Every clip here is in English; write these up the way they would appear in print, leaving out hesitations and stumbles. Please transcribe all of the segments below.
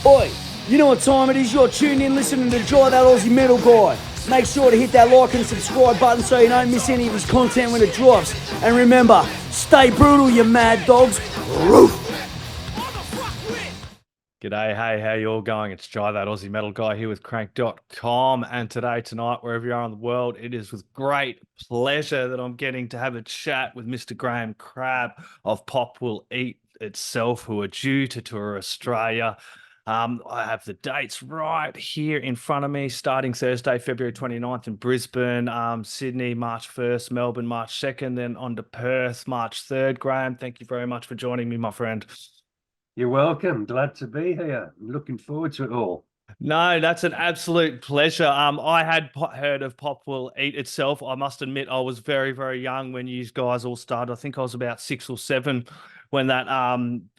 Oi, you know what time it is? You're tuned in listening to Dry That Aussie Metal Guy. Make sure to hit that like and subscribe button so you don't miss any of his content when it drops. And remember, stay brutal, you mad dogs. Roof! G'day, hey, how you all going? It's Jai, that Aussie metal guy here with crank.com. And tonight, wherever you are in the world, it is with great pleasure that I'm getting to have a chat with Mr. Graham Crabb of Pop Will Eat itself, who are due to tour Australia. I have the dates right here in front of me, starting Thursday, February 29th in Brisbane, Sydney, March 1st, Melbourne, March 2nd, then on to Perth, March 3rd. Graham, thank you very much for joining me, my friend. You're welcome. Glad to be here. I'm looking forward to it all. No, that's an absolute pleasure. I had heard of Pop Will Eat itself. I must admit, I was very, very young when you guys all started. I think I was about 6 or 7 when that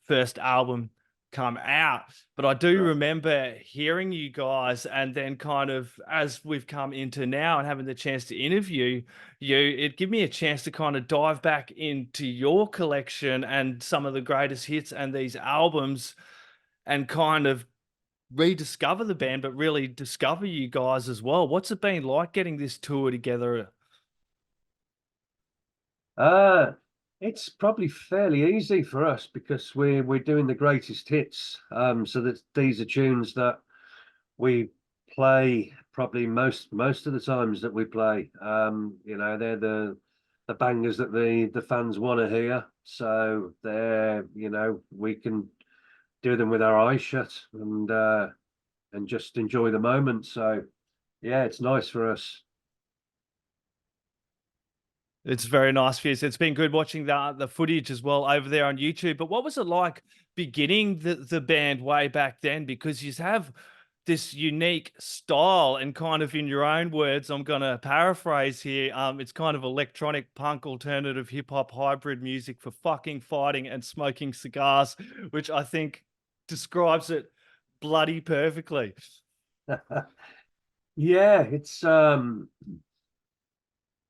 first album come out. But I do remember hearing you guys, and then kind of as we've come into now and having the chance to interview you, it gave me a chance to kind of dive back into your collection and some of the greatest hits and these albums, and kind of rediscover the band, but really discover you guys as well. What's it been like getting this tour together? It's probably fairly easy for us because we're doing the greatest hits. So that these are tunes that we play probably most of the times that we play. They're the bangers that the fans want to hear. So they're, we can do them with our eyes shut and just enjoy the moment. So yeah, it's nice for us. It's very nice for you. So it's been good watching the footage as well over there on YouTube. But what was it like beginning the band way back then? Because you have this unique style, and kind of in your own words, I'm going to paraphrase here. It's kind of electronic punk, alternative hip hop hybrid music for fucking fighting and smoking cigars, which I think describes it bloody perfectly. Yeah, it's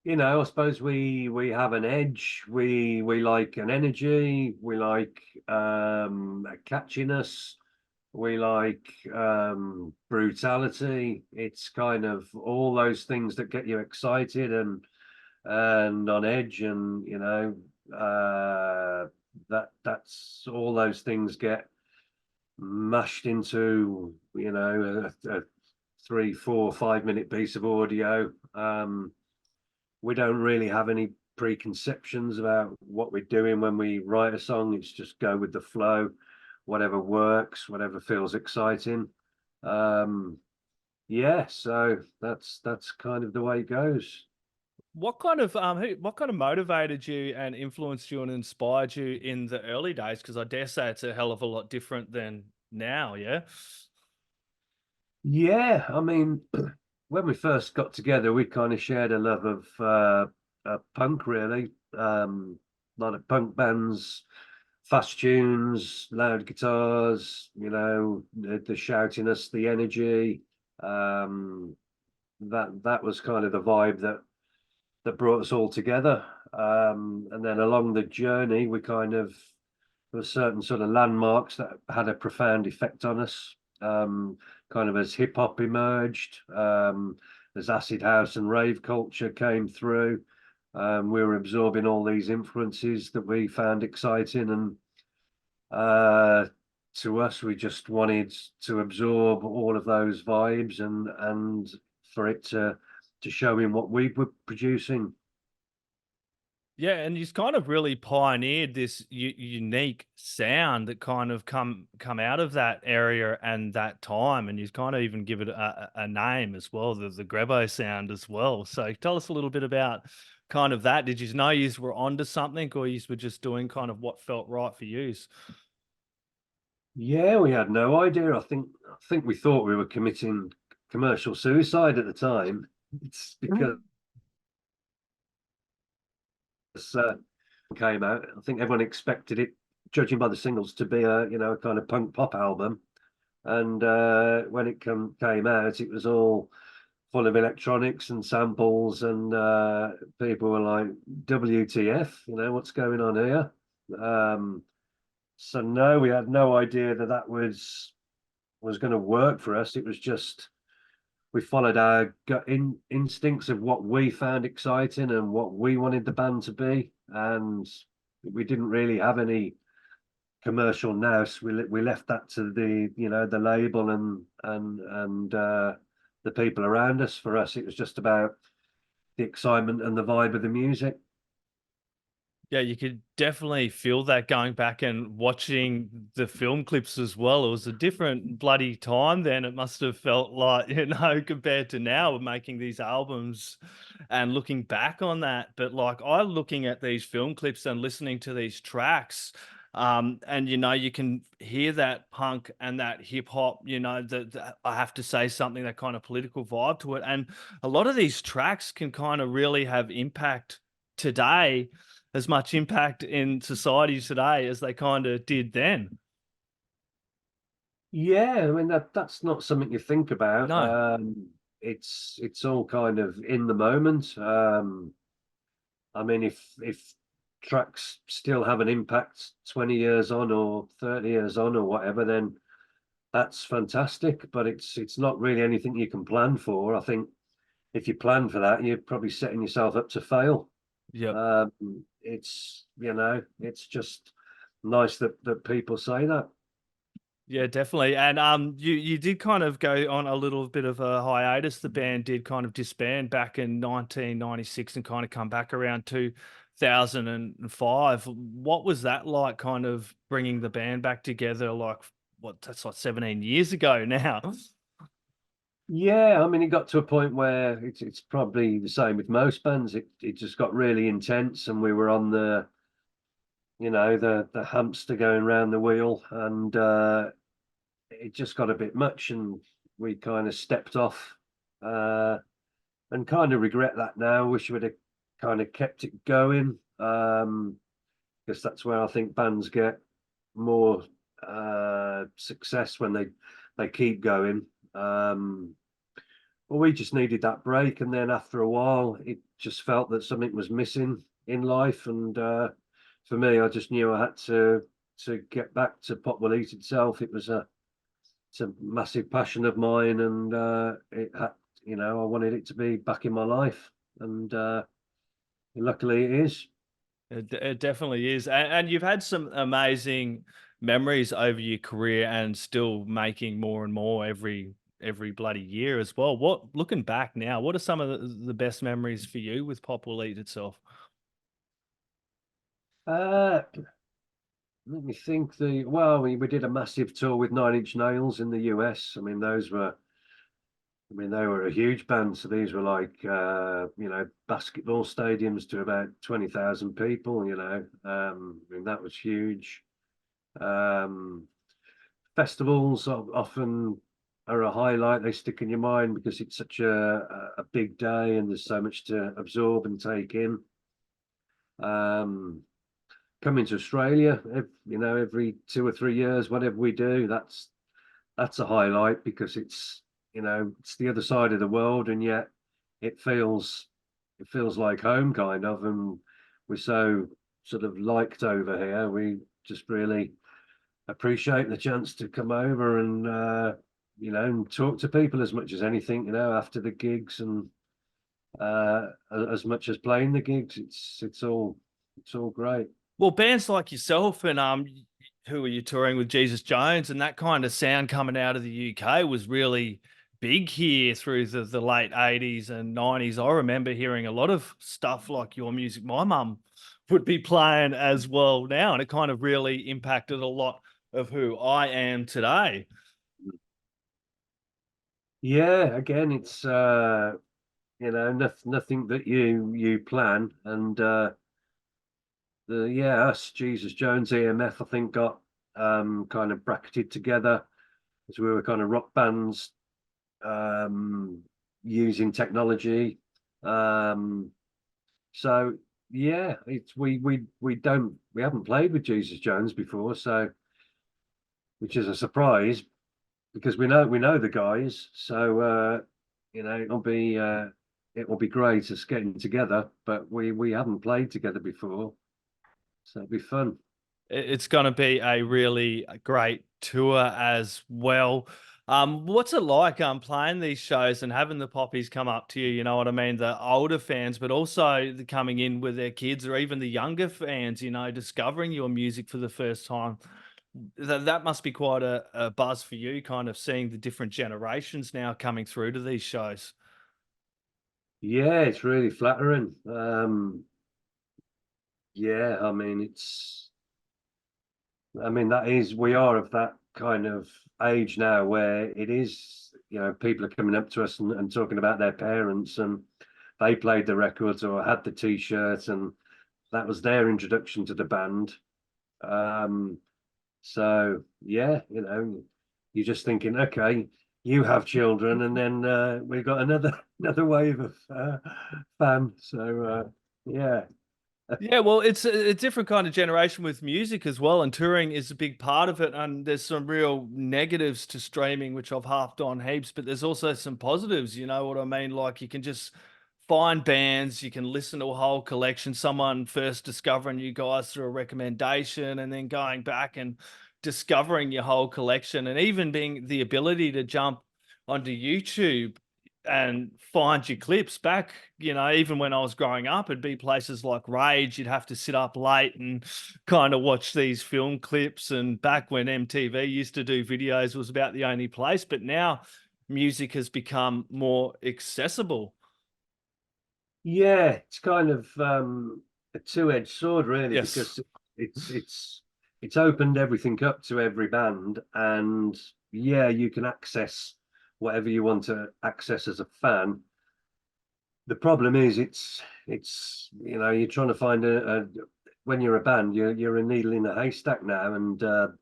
I suppose we have an edge. We like an energy. We like a catchiness. We like brutality. It's kind of all those things that get you excited and on edge, and that's all those things get mashed into a 3, 4, 5 minute piece of audio. We don't really have any preconceptions about what we're doing when we write a song. It's just go with the flow, whatever works, whatever feels exciting. Yeah, so that's kind of the way it goes. What kind of motivated you and influenced you and inspired you in the early days? Because I dare say it's a hell of a lot different than now, yeah? Yeah, I mean, when we first got together, we kind of shared a love of punk, really. A lot of punk bands, fast tunes, loud guitars, the shoutiness, the energy. That was kind of the vibe that brought us all together. And then along the journey, we kind of there were certain sort of landmarks that had a profound effect on us. Kind of as hip hop emerged, as acid house and rave culture came through, we were absorbing all these influences that we found exciting, and to us, we just wanted to absorb all of those vibes and for it to show in what we were producing. Yeah, and he's kind of really pioneered this unique sound that kind of come out of that area and that time, and he's kind of even give it a name as well, the Grebo sound as well. So tell us a little bit about kind of that. Did you know you were onto something, or you were just doing kind of what felt right for you? Yeah, we had no idea. I think we thought we were committing commercial suicide at the time. It's because came out. I think everyone expected it, judging by the singles, to be a kind of punk pop album. And when it came out, it was all full of electronics and samples, and people were like, "WTF? What's going on here?" So no, we had no idea that was was going to work for us. It was just we followed our gut instincts of what we found exciting and what we wanted the band to be, and we didn't really have any commercial nous. We left that to the the label and the people around us. For us, it was just about the excitement and the vibe of the music. Yeah, you could definitely feel that going back and watching the film clips as well. It was a different bloody time then. It must have felt like, compared to now, we're making these albums and looking back on that. But like I'm looking at these film clips and listening to these tracks, and you can hear that punk and that hip hop, that I have to say something, that kind of political vibe to it. And a lot of these tracks can kind of really have impact today, as much impact in society today as they kind of did then. Yeah, I mean that's not something you think about. No. It's all kind of in the moment. I mean, if tracks still have an impact 20 years on or 30 years on or whatever, then that's fantastic. But it's not really anything you can plan for. I think if you plan for that, you're probably setting yourself up to fail. Yeah. It's just nice that people say that. Yeah, definitely. And you did kind of go on a little bit of a hiatus. The band did kind of disband back in 1996 and kind of come back around 2005. What was that like, kind of bringing the band back together? Like, that's like 17 years ago now. Yeah, I mean, it got to a point where it's probably the same with most bands. It just got really intense, and we were on the the hamster going round the wheel, and it just got a bit much, and we kind of stepped off, and kind of regret that now. Wish we'd have kind of kept it going, because that's where I think bands get more success when they keep going. Well, we just needed that break, and then after a while, it just felt that something was missing in life, and for me, I just knew I had to get back to Pop Will Eat itself. It's a massive passion of mine, and it had, I wanted it to be back in my life, and luckily it is. It definitely is. And you've had some amazing memories over your career and still making more and more every bloody year as well. Looking back now, what are some of the best memories for you with Pop Will Eat itself? Let me think. We did a massive tour with Nine Inch Nails in the US. I mean, they were a huge band. So these were like, basketball stadiums to about 20,000 people, I mean, that was huge. Festivals often are a highlight. They stick in your mind because it's such a big day and there's so much to absorb and take in. Coming to Australia, every 2 or 3 years, whatever we do, that's a highlight because it's the other side of the world, and yet it feels like home kind of, and we're so sort of liked over here. We just really appreciate the chance to come over and and talk to people as much as anything, after the gigs, and as much as playing the gigs. It's all great. Well, bands like yourself and who are you touring with, Jesus Jones, and that kind of sound coming out of the UK was really big here through the late 80s and 90s. I remember hearing a lot of stuff like your music my mum would be playing as well now, and it kind of really impacted a lot of who I am today. Yeah, again, it's nothing that you plan, and us, Jesus Jones, EMF, I think got kind of bracketed together as we were kind of rock bands using technology. So yeah, we haven't played with Jesus Jones before, so which is a surprise because we know the guys. So it will be great us getting together, but we haven't played together before. So it'll be fun. It's going to be a really great tour as well. What's it like playing these shows and having the Poppies come up to you, you know what I mean? The older fans, but also the coming in with their kids or even the younger fans, you know, discovering your music for the first time. That must be quite a buzz for you, kind of seeing the different generations now coming through to these shows. Yeah, it's really flattering. Yeah, I mean, we are of that kind of age now where it is, people are coming up to us and talking about their parents and they played the records or had the t-shirt and that was their introduction to the band. Um, so yeah, you're just thinking, okay, you have children, and then we've got another wave of fan. So yeah. Yeah, well, it's a different kind of generation with music as well, and touring is a big part of it. And there's some real negatives to streaming, which I've harped on heaps, but there's also some positives. You know what I mean? Like you can just find bands, you can listen to a whole collection. Someone first discovering you guys through a recommendation, and then going back and discovering your whole collection, and even being the ability to jump onto YouTube and find your clips back, you know, even when I was growing up, it'd be places like Rage. You'd have to sit up late and kind of watch these film clips. And back when MTV used to do videos was about the only place. But now music has become more accessible. Yeah, it's kind of a two-edged sword, really, Yes. because it's opened everything up to every band, and yeah, you can access whatever you want to access as a fan. The problem is, you're trying to find when you're a band, you're a needle in a haystack now, and the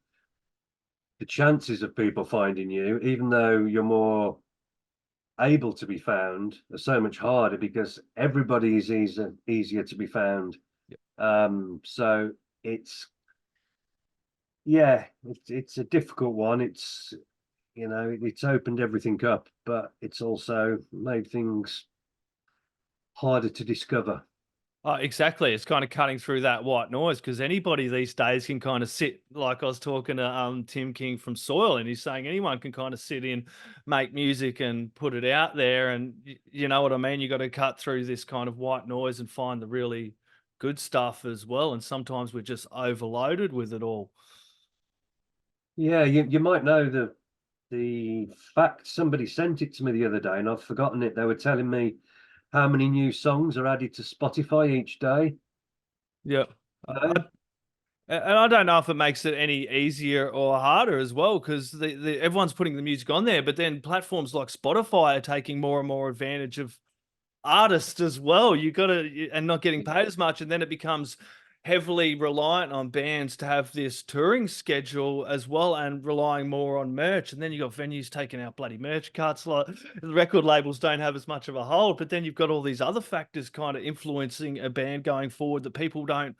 chances of people finding you, even though you're more able to be found, are so much harder because everybody is easier to be found. So it's yeah, it's a difficult one. It's opened everything up, but it's also made things harder to discover. Oh, exactly. It's kind of cutting through that white noise because anybody these days can kind of sit, like I was talking to Tim King from Soil, and he's saying anyone can kind of sit in, make music and put it out there. And you know what I mean? You got to cut through this kind of white noise and find the really good stuff as well. And sometimes we're just overloaded with it all. Yeah, you might know the fact. Somebody sent it to me the other day, and I've forgotten it. They were telling me how many new songs are added to Spotify each day. Yeah. No? And I don't know if it makes it any easier or harder as well, because everyone's putting the music on there, but then platforms like Spotify are taking more and more advantage of artists as well. You got to, and not getting paid as much, and then it becomes heavily reliant on bands to have this touring schedule as well, and relying more on merch. And then you got venues taking out bloody merch cuts. Like the record labels don't have as much of a hold, but then you've got all these other factors kind of influencing a band going forward that people don't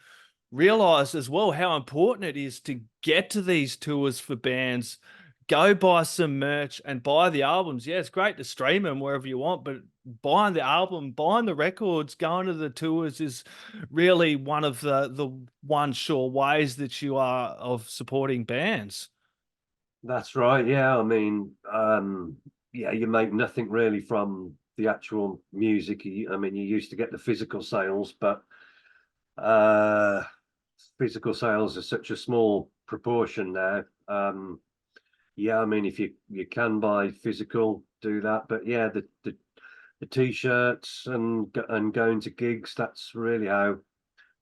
realize as well how important it is to get to these tours for bands. Go buy some merch and buy the albums. Yeah, it's great to stream them wherever you want, but buying the album, buying the records, going to the tours is really one of the one sure ways that you are of supporting bands. That's right. Yeah, I mean, yeah, you make nothing really from the actual music. I mean, you used to get the physical sales, but uh, physical sales are such a small proportion now. Yeah, I mean, if you can buy physical, do that. But yeah, the t-shirts and going to gigs, that's really how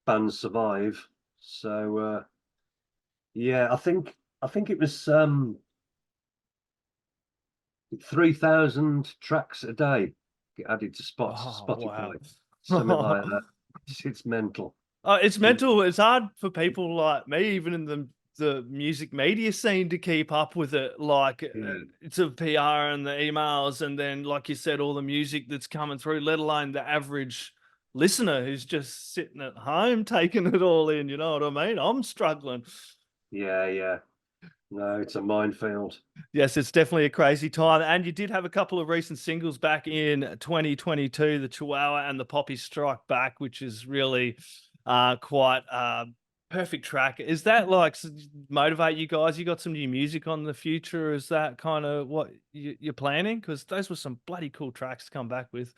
bands survive. So yeah, I think it was 3,000 tracks a day get added to Oh, Spotify, wow. something like that. It's mental. It's mental. It's hard for people like me, even in the music media scene, to keep up with it. Like Yeah. it's a PR and the emails, and then like you said, all the music that's coming through. Let alone the average listener who's just sitting at home taking it all in. You know what I mean? I'm struggling. Yeah, yeah. No, it's a minefield. Yes, it's definitely a crazy time. And you did have a couple of recent singles back in 2022, the Chihuahua and the Poppy Strike Back, which is really quite Perfect track. Is that like motivate you guys? You got some new music on the future? Is that kind of what you're planning? Because those were some bloody cool tracks to come back with.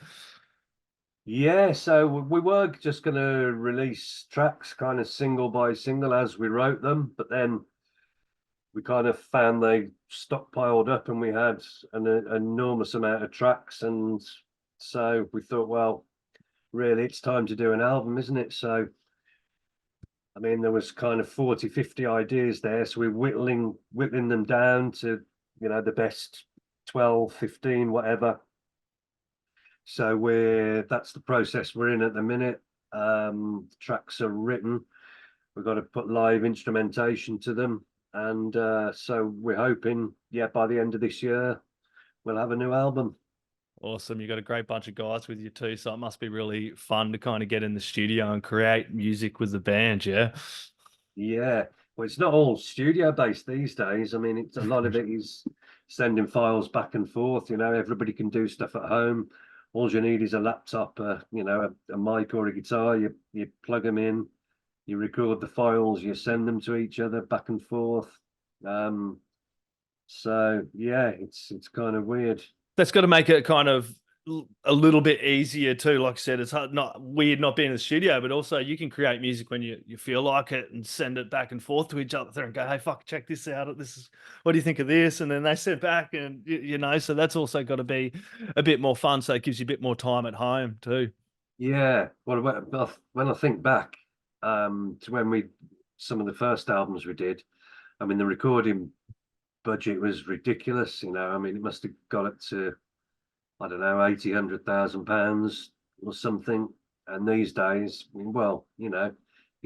Yeah, so we were just going to release tracks kind of single by single as we wrote them, but then we kind of found they stockpiled up and we had an enormous amount of tracks. And so we thought, well, really, it's time to do an album, isn't it? So, I mean, there was kind of 40, 50 ideas there. So we're whittling them down to, the best 12, 15, whatever. So that's the process we're in at the minute. Tracks are written. We've got to put live instrumentation to them. And so we're hoping, by the end of this year, we'll have a new album. Awesome. You got a great bunch of guys with you too. So it must be really fun to kind of get in the studio and create music with the band. Yeah. Yeah. Well, it's not all studio based these days. I mean, it's a lot of it is sending files back and forth. Everybody can do stuff at home. All you need is a laptop, a mic or a guitar. You plug them in, you record the files, you send them to each other back and forth. So yeah, it's kind of weird. That's got to make it kind of a little bit easier too. Like I said, it's not weird not being in the studio, but also you can create music when you feel like it and send it back and forth to each other and go, hey, fuck, check this out. What do you think of this? And then they send back and, so that's also got to be a bit more fun. So it gives you a bit more time at home too. Yeah. Well, when I think back to some of the first albums we did, I mean, the recording budget was ridiculous. I mean, it must have got up to, I don't know, 80, 100,000 pounds or something. And these days, well, you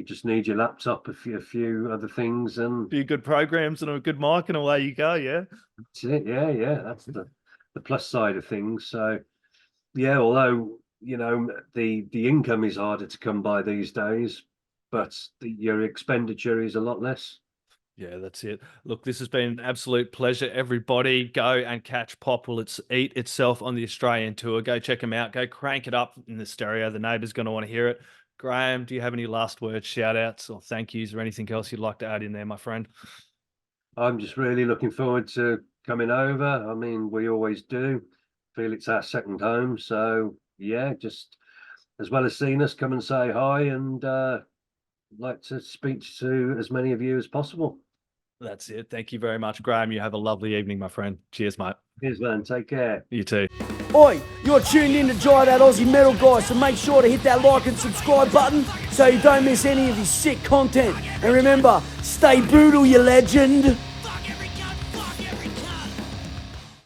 just need your laptop, a few other things, and a few good programs and a good mic, and away you go. Yeah, that's it. Yeah, that's the plus side of things. So, yeah, although the income is harder to come by these days, but your expenditure is a lot less. Yeah, that's it. Look, this has been an absolute pleasure. Everybody go and catch Pop Will It's Eat Itself on the Australian tour. Go check them out. Go crank it up in the stereo. The neighbours going to want to hear it. Graham, do you have any last words, shout outs or thank yous or anything else you'd like to add in there, my friend? I'm just really looking forward to coming over. I mean, we always do. Feel it's our second home. So yeah, just as well as seeing us, come and say hi, and like to speak to as many of you as possible. That's it. Thank you very much, Graham. You have a lovely evening, my friend. Cheers, mate. Cheers, man. Take care. You too. Oi, you're tuned in to Jai That Aussie Metal Guy, so make sure to hit that like and subscribe button so you don't miss any of his sick content. And remember, stay brutal, you legend.